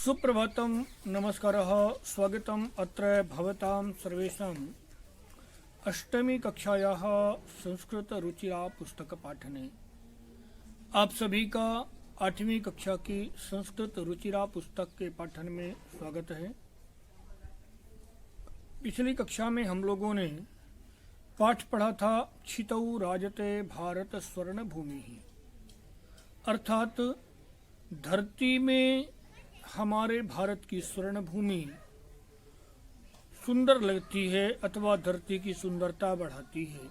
सुप्रभातं नमस्कारः स्वागतम् अत्र भवतां सर्वेषाम् अष्टमी कक्षायाः संस्कृत रुचिरा पुस्तक पाठने। आप सभी का 8वीं कक्षा की संस्कृत रुचिरा पुस्तक के पाठन में स्वागत है। पिछली कक्षा में हम लोगों ने पाठ पढ़ा था क्षितौ राजते भारत स्वर्ण भूमि, अर्थात धरती में हमारे भारत की स्वर्ण भूमि सुंदर लगती है अथवा धरती की सुंदरता बढ़ाती है।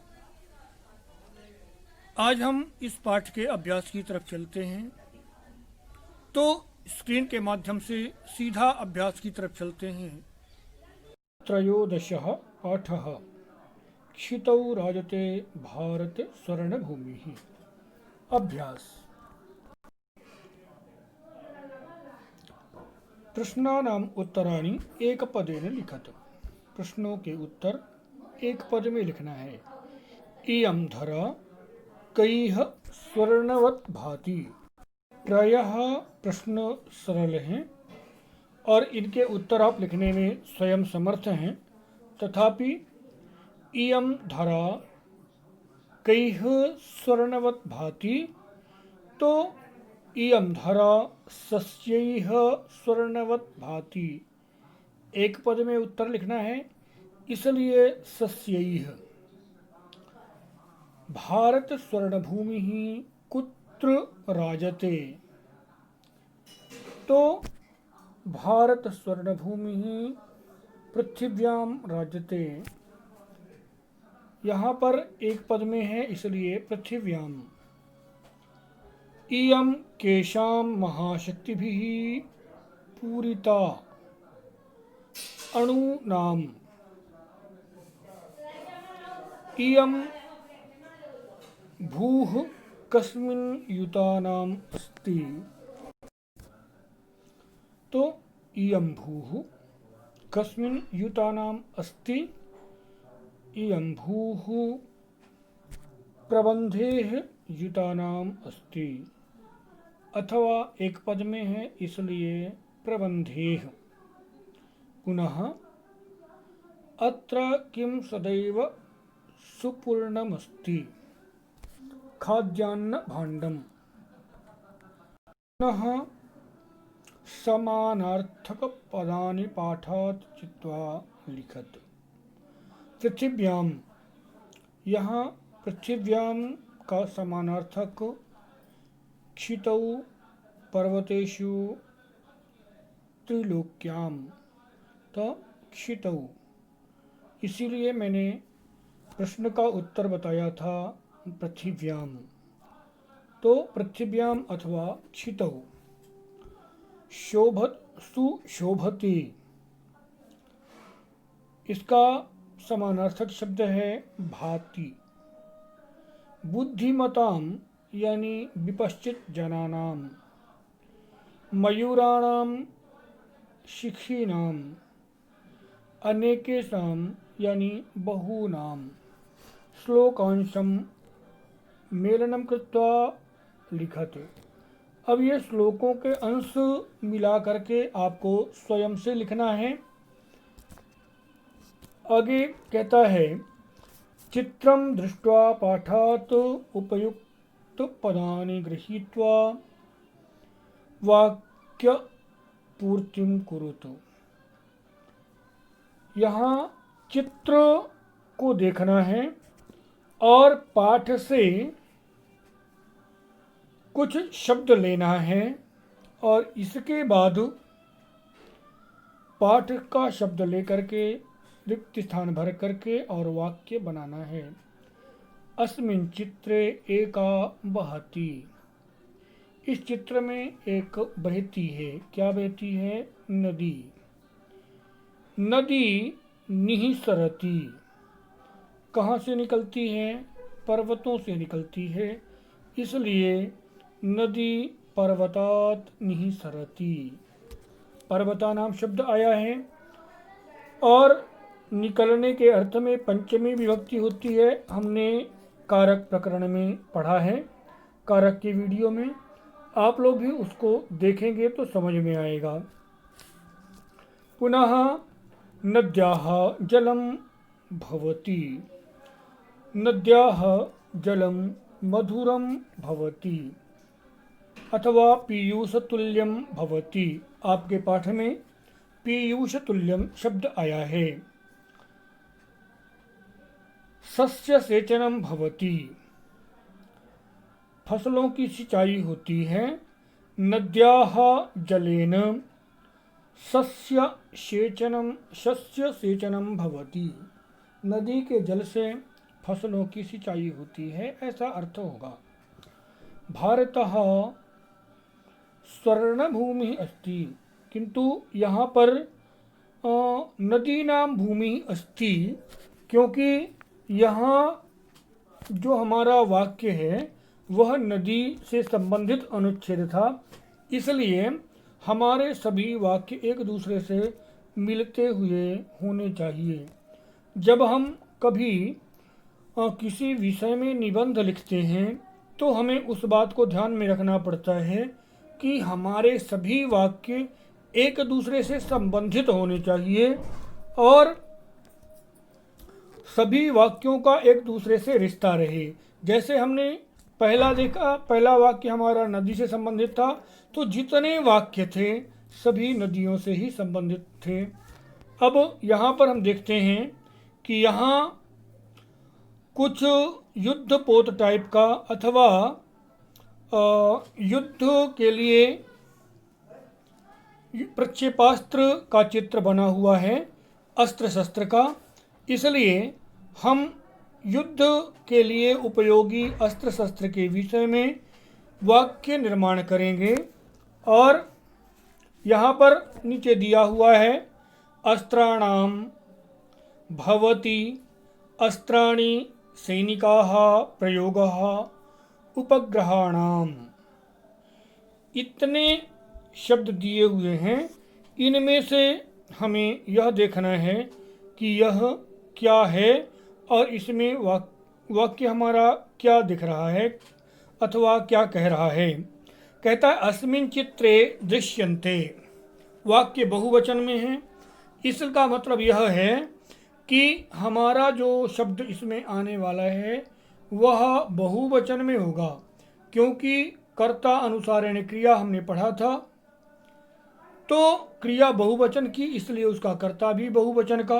आज हम इस पाठ के अभ्यास की तरफ चलते हैं, तो स्क्रीन के माध्यम से सीधा अभ्यास की तरफ चलते हैं। त्रयोदशः पाठः क्षितौ राजते भारत स्वर्ण भूमि। अभ्यास। प्रश्नानाम् उत्तराणि एक पदेन लिखत। प्रश्नों के उत्तर एक पद में लिखना है। इयं धरा कैः स्वर्णवत् भाति। प्रायः प्रश्न सरल हैं और इनके उत्तर आप लिखने में स्वयं समर्थ हैं, तथापि इयं धरा कैः स्वर्णवत् भाति तो इयं धरा सस्यैः स्वर्णवत् भाति एक पद में उत्तर लिखना है, इसलिए सस्यैः। भारत स्वर्णभूमि कुत्र राजते तो भारत स्वर्णभूमि पृथिव्यां राजते। यहाँ पर एक पद में है, इसलिए पृथिव्यां। इयं केषां महाशक्तिभिः पूरिता अणूनाम्। इयं भूः कस्मिन् युतानाम् अस्ति तो इयं भूः कस्मिन् युतानाम् अस्ति। इयं भूः प्रबंधेः युतानाम् अस्ति, अथवा एक पद में है, इसलिए प्रबंधेः। पुनः अत्र किं सदैव सुपूर्णमस्ति खाद्यान्न भाण्डम्। पुनः समानार्थक पदानि पाठात् चित्वा लिखत। पृथिव्यां, यहाँ पृथिव्यां का समानार्थक क्षितौ पर्वतेषु त्रिलोक्यां तो क्षितौ, इसीलिए मैंने प्रश्न का उत्तर बताया था पृथिव्यां, तो पृथिव्यां अथवा क्षितौ। शोभत सुशोभते, इसका समानार्थक शब्द है भाति। बुद्धिमतां यानी विपश्चित जनानां। मयूराणां शिखीनां। अनेकेषां यानी बहूनां। श्लोकांशं मेलनं कृत्वा लिखत। अब ये श्लोकों के अंश मिला करके आपको स्वयं से लिखना है। आगे कहता है, चित्रं दृष्ट्वा पाठात् उपयुक्त पदानि गृहीत्वा वाक्य पूर्तिं कुरुतु। यहाँ चित्र को देखना है और पाठ से कुछ शब्द लेना है और इसके बाद पाठ का शब्द लेकर के रिक्त स्थान भर करके और वाक्य बनाना है। अस्मिन् चित्रे एका बहती। इस चित्र में एक बहती है। क्या बहती है? नदी। नदी निःसरति, कहाँ से निकलती है? पर्वतों से निकलती है, इसलिए नदी पर्वतात् निःसरति। पर्वता नाम शब्द आया है और निकलने के अर्थ में पंचमी विभक्ति होती है। हमने कारक प्रकरण में पढ़ा है, कारक के वीडियो में। आप लोग भी उसको देखेंगे तो समझ में आएगा। पुनः नद्याः जलं भवति, नद्याः जलं मधुरं भवति अथवा पीयूषतुल्यं भवति। आपके पाठ में पीयूषतुल्यम शब्द आया है। सस्य सेचनम भवति, फसलों की सिंचाई होती है। नद्याः जलेन शस्य सेचनम भवति, नदी के जल से फसलों की सिंचाई होती है, ऐसा अर्थ होगा। भारतः स्वर्णभूमि अस्ति, किंतु यहाँ पर नदीनां भूमि अस्ति, क्योंकि यहाँ जो हमारा वाक्य है वह नदी से संबंधित अनुच्छेद था, इसलिए हमारे सभी वाक्य एक दूसरे से मिलते हुए होने चाहिए। जब हम कभी किसी विषय में निबंध लिखते हैं तो हमें उस बात को ध्यान में रखना पड़ता है कि हमारे सभी वाक्य एक दूसरे से संबंधित होने चाहिए और सभी वाक्यों का एक दूसरे से रिश्ता रहे। जैसे हमने पहला देखा, पहला वाक्य हमारा नदी से संबंधित था, तो जितने वाक्य थे सभी नदियों से ही संबंधित थे। अब यहाँ पर हम देखते हैं कि यहाँ कुछ युद्ध पोत टाइप का अथवा युद्ध के लिए प्रक्षेपास्त्र का चित्र बना हुआ है, अस्त्र शस्त्र का। इसलिए हम युद्ध के लिए उपयोगी अस्त्र शस्त्र के विषय में वाक्य निर्माण करेंगे। और यहाँ पर नीचे दिया हुआ है अस्त्राणाम भवति, अस्त्राणि सैनिकाः प्रयोगः उपग्रहाणाम, इतने शब्द दिए हुए हैं। इनमें से हमें यह देखना है कि यह क्या है और इसमें वाक्य हमारा क्या दिख रहा है अथवा क्या कह रहा है। कहता है अस्मिन् चित्रे दृश्यन्ते, वाक्य बहुवचन में है। इसका मतलब यह है कि हमारा जो शब्द इसमें आने वाला है वह बहुवचन में होगा, क्योंकि कर्ता अनुसारेण क्रिया हमने पढ़ा था, तो क्रिया बहुवचन की, इसलिए उसका कर्ता भी बहुवचन का।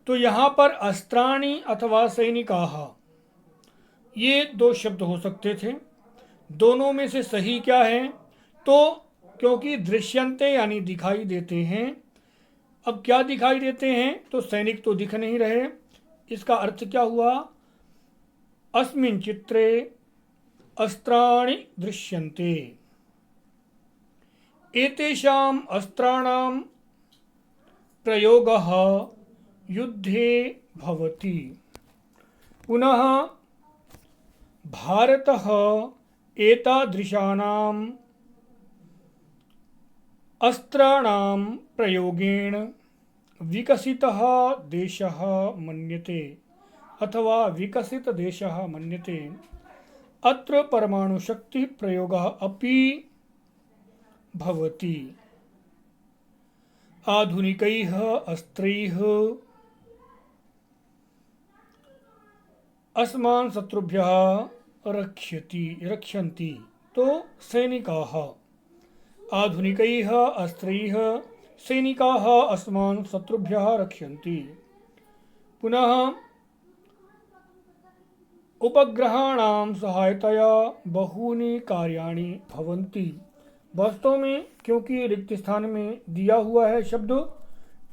तो यहाँ पर अस्त्राणि अथवा सैनिकाः, ये दो शब्द हो सकते थे। दोनों में से सही क्या है? तो क्योंकि दृश्यन्ते यानी दिखाई देते हैं। अब क्या दिखाई देते हैं? तो सैनिक तो दिख नहीं रहे। इसका अर्थ क्या हुआ? अस्मिन् चित्रे अस्त्राणि दृश्यन्ते, एतेषाम् अस्त्राणां प्रयोगः युद्धे भवति। पुनः भारतः एतादृशानाम् अस्त्राणां प्रयोगेण विकसितः देशः मन्यते अथवा विकसित देशः मन्यते। अत्र परमाणुशक्ति प्रयोगः अपि भवति। आधुनिकैः अस्त्रैः अस्मान् शत्रुभ्यः रक्षन्ति। तो सैनिकाः, आधुनिकैः अस्त्रैः सैनिकाः अस्मान् शत्रुभ्यः रक्षन्ति। पुनः उपग्रहाणां सहायतया बहूनि कार्याणि भवन्ति। वास्तव में क्योंकि रिक्त स्थान में दिया हुआ है शब्द,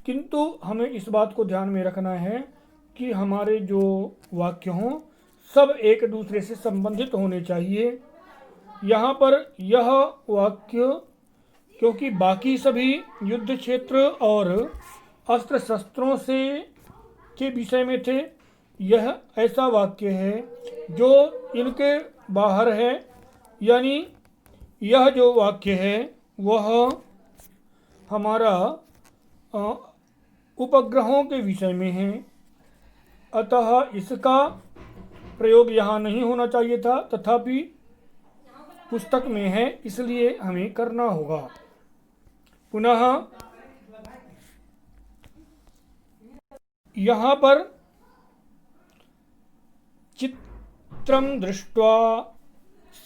किंतु हमें इस बात को ध्यान में रखना है कि हमारे जो वाक्य हों सब एक दूसरे से संबंधित होने चाहिए। यहाँ पर यह वाक्य क्योंकि बाकी सभी युद्ध क्षेत्र और अस्त्र शस्त्रों से के विषय में थे, यह ऐसा वाक्य है जो इनके बाहर है। यानी यह जो वाक्य है वह हमारा उपग्रहों के विषय में है, अतः इसका प्रयोग यहाँ नहीं होना चाहिए था, तथापि पुस्तक में है इसलिए हमें करना होगा। पुनः यहाँ पर चित्रं दृष्ट्वा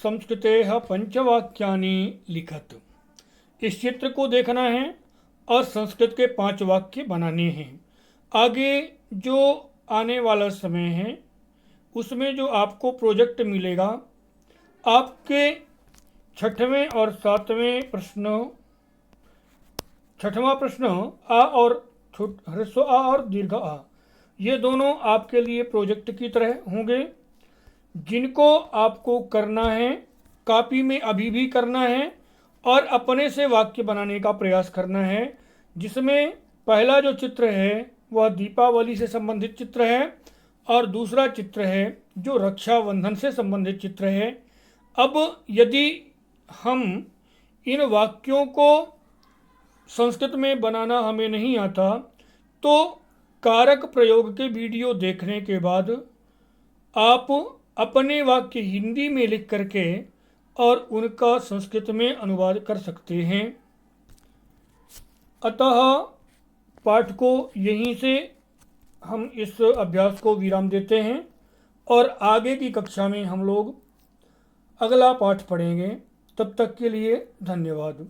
संस्कृतेः पंचवाक्यानि लिखत। इस चित्र को देखना है और संस्कृत के 5 वाक्य बनाने हैं। आगे जो आने वाला समय है उसमें जो आपको प्रोजेक्ट मिलेगा, आपके 6वें और 7वें प्रश्न, 6वां प्रश्न आ और ह्रस्व आ और दीर्घ आ, ये दोनों आपके लिए प्रोजेक्ट की तरह होंगे, जिनको आपको करना है, कॉपी में अभी भी करना है और अपने से वाक्य बनाने का प्रयास करना है। जिसमें पहला जो चित्र है वह दीपावली से संबंधित चित्र है और दूसरा चित्र है जो रक्षाबंधन से संबंधित चित्र है। अब यदि हम इन वाक्यों को संस्कृत में बनाना हमें नहीं आता तो कारक प्रयोग के वीडियो देखने के बाद आप अपने वाक्य हिंदी में लिख करके और उनका संस्कृत में अनुवाद कर सकते हैं। अतः पाठ को यहीं से हम इस अभ्यास को विराम देते हैं और आगे की कक्षा में हम लोग अगला पाठ पढ़ेंगे। तब तक के लिए धन्यवाद।